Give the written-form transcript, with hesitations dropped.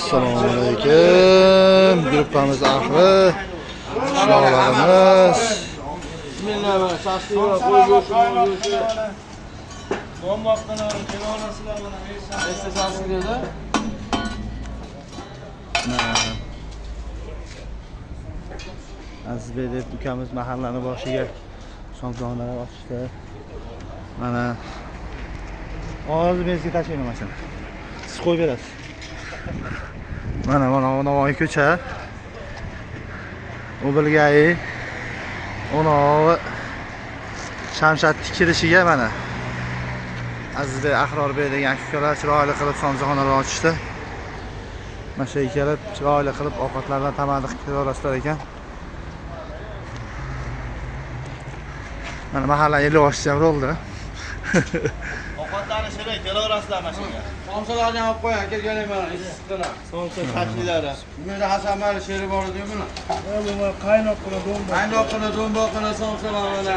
Assalomu alaykum. Gruppamiz ahli. Sho'larimiz. Bismillah. Sasliva qo'yib Bomboqdan olib kelolmasizlar mana. Esta sasligida. Azizbek deb ukamiz mahallani boshiga shomdonlar ochdi. Mana hozir bezga tashlayman mashina. Siz qo'yib berasiz. Mana Navoiy ko'cha. U bilgayi Unovi Shamshat tikilishiga mana Azizbek Ahrorbek degan ukalar chiroyli qilib somsaxonalar ochishdi. Mana shu kelib chiroyli qilib ovqatlardan tamaddiq qilib ekan. Mana mahalla eli ochisham bo'ldi. Ovqatlarni shirin kelaverasizlar mashinaga. Somsalarni olib qo'ying, kelganing mana issiqlar. Somsa tashlilari. Bu yerda Hasan Mali sheri bor edi mana. Bu qaynoq qilib domba. Qaynoq qilib domba qilib somsalar mana.